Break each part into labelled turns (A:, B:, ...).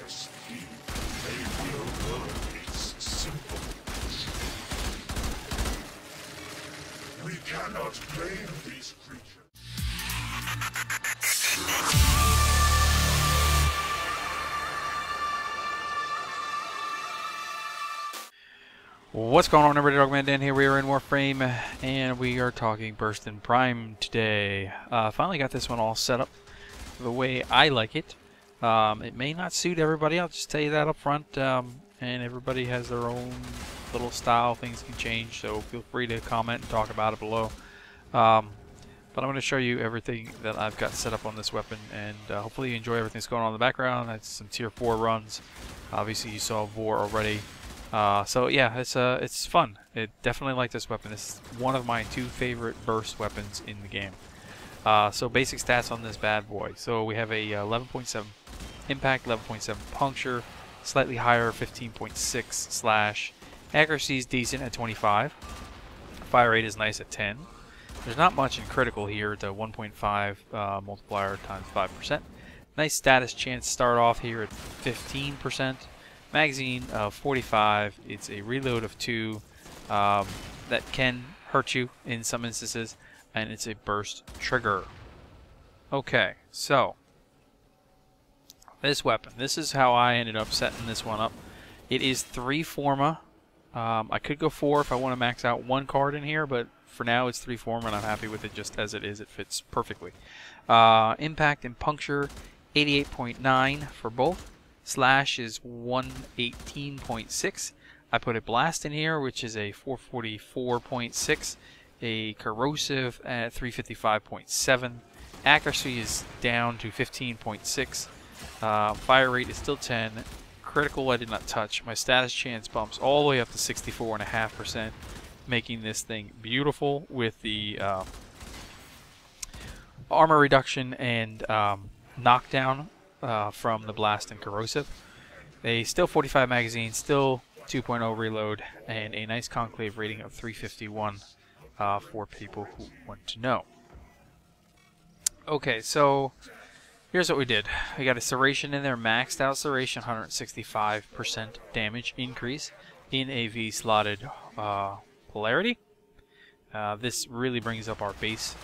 A: scheme, they will learn its simple. We cannot blame these creatures.
B: What's going on, everybody? Dogman Dan here. We are in Warframe, and we are talking Burston Prime today. Finally got this one all set up the way I like it. It may not suit everybody, I'll just tell you that up front, and everybody has their own little style. Things can change, so feel free to comment and talk about it below. But I'm going to show you everything that I've got set up on this weapon, and hopefully you enjoy everything that's going on in the background. That's some tier 4 runs. Obviously you saw Vor already. So yeah, it's fun. I definitely like this weapon. This is one of my 2 favorite burst weapons in the game. So basic stats on this bad boy. So we have a 11.7 impact, 11.7 puncture, slightly higher 15.6 slash. Accuracy is decent at 25. Fire rate is nice at 10. There's not much in critical here. It's a 1.5 multiplier times 5%. Nice status chance start off here at 15%. Magazine of 45. It's a reload of 2 that can hurt you in some instances, and it's a burst trigger. Okay, so this weapon, this is how I ended up setting this one up. It is 3 forma. I could go 4 if I want to max out 1 card in here, but for now it's 3 forma, and I'm happy with it just as it is. It fits perfectly. Impact and puncture 88.9 for both. Slash is 118.6. I put a blast in here, which is a 444.6. A corrosive at 355.7. Accuracy is down to 15.6. Fire rate is still 10. Critical I did not touch. My status chance bumps all the way up to 64.5%, making this thing beautiful with the armor reduction and knockdown from the blast and corrosive. A still 45 magazine, still 2.0 reload, and a nice conclave rating of 351 for people who want to know. Okay, so here's what we did. We got a serration in there, maxed out serration, 165% damage increase in a V slotted polarity. This really brings up our base.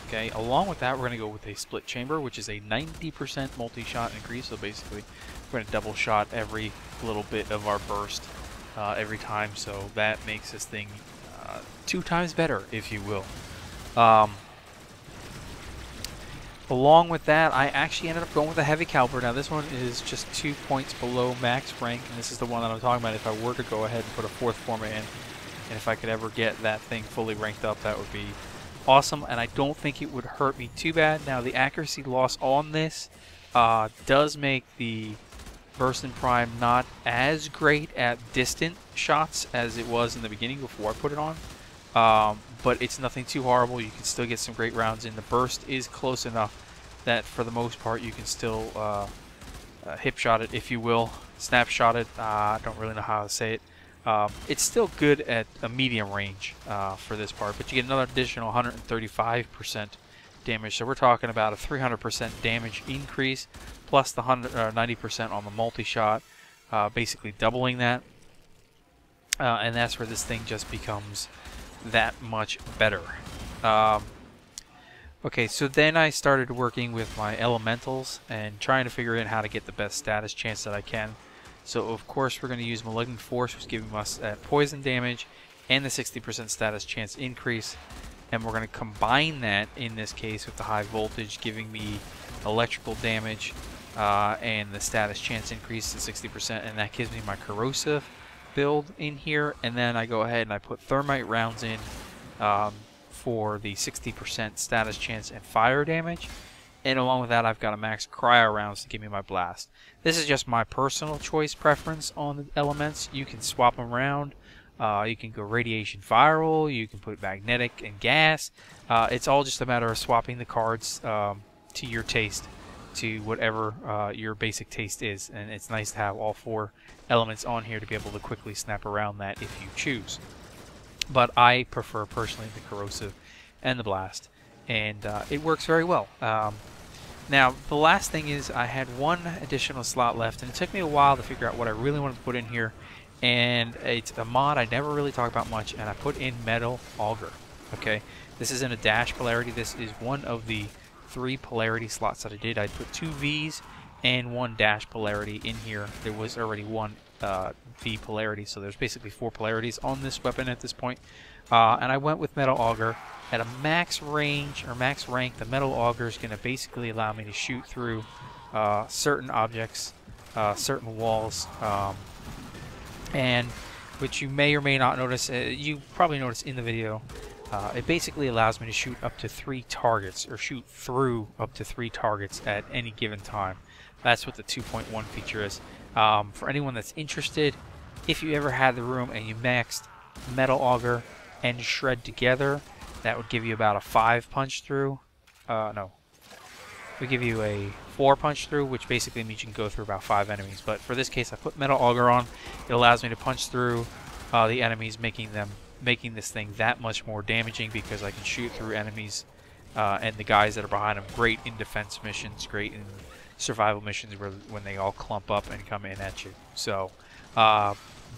B: Okay, along with that, we're going to go with a split chamber, which is a 90% multi-shot increase. So basically, we're going to double shot every little bit of our burst every time. So that makes this thing 2 times better, if you will. Along with that, I actually ended up going with a heavy caliber. Now, this one is just 2 points below max rank, and this is the one that I'm talking about. If I were to go ahead and put a 4th forma in, and if I could ever get that thing fully ranked up, that would be awesome, and I don't think it would hurt me too bad. Now, the accuracy loss on this does make the Burston Prime not as great at distant shots as it was in the beginning before I put it on, but it's nothing too horrible. You can still get some great rounds in. The burst is close enough that for the most part you can still hip shot it, if you will, snapshot it. I don't really know how to say it. It's still good at a medium range for this part, but you get another additional 135% damage. So we're talking about a 300% damage increase, plus the 90% on the multi-shot, basically doubling that. And that's where this thing just becomes that much better. Okay, so then I started working with my elementals and trying to figure out how to get the best status chance that I can. So of course we're going to use Malignant Force, which is giving us poison damage and the 60% status chance increase. And we're going to combine that in this case with the high voltage, giving me electrical damage and the status chance increase to 60%. And that gives me my corrosive build in here. And then I go ahead and I put thermite rounds in for the 60% status chance and fire damage. And along with that, I've got a max cryo rounds to give me my blast. This is just my personal choice preference on the elements. You can swap them around. You can go radiation viral. You can put magnetic and gas. It's all just a matter of swapping the cards to your taste, to whatever your basic taste is. And it's nice to have all 4 elements on here to be able to quickly snap around that if you choose. But I prefer personally the corrosive and the blast, and it works very well. Now, the last thing is I had one additional slot left, and it took me a while to figure out what I really wanted to put in here. And it's a mod I never really talk about much, and I put in Metal Auger. Okay, this isn't a dash polarity. This is one of the 3 polarity slots that I did. I put 2 V's and 1 dash polarity in here. There was already 1 V polarity, so there's basically 4 polarities on this weapon at this point. And I went with Metal Auger. At a max range or max rank, the Metal Auger is going to basically allow me to shoot through certain objects, certain walls, and which you may or may not notice. You probably noticed in the video. It basically allows me to shoot up to 3 targets, or shoot through up to 3 targets at any given time. That's what the 2.1 feature is. For anyone that's interested, if you ever had the room and you maxed Metal Auger and Shred together, that would give you about a 5 punch through. No. It would give you a 4 punch through, which basically means you can go through about 5 enemies. But for this case, I put Metal Auger on. It allows me to punch through the enemies, making this thing that much more damaging because I can shoot through enemies and the guys that are behind them. Great in defense missions, great in survival missions when they all clump up and come in at you. So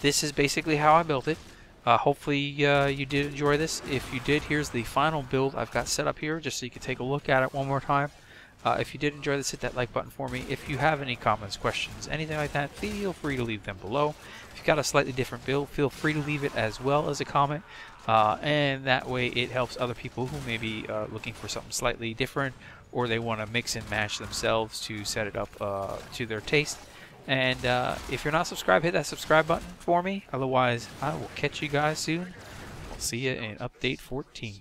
B: this is basically how I built it. Hopefully you did enjoy this. If you did, here's the final build I've got set up here, just so you can take a look at it one more time. If you did enjoy this, hit that like button for me. If you have any comments, questions, anything like that, feel free to leave them below. If you've got a slightly different build, feel free to leave it as well as a comment. And that way it helps other people who may be looking for something slightly different, or they want to mix and match themselves to set it up to their taste. And if you're not subscribed, hit that subscribe button for me. Otherwise, I will catch you guys soon. I'll see you in Update 14.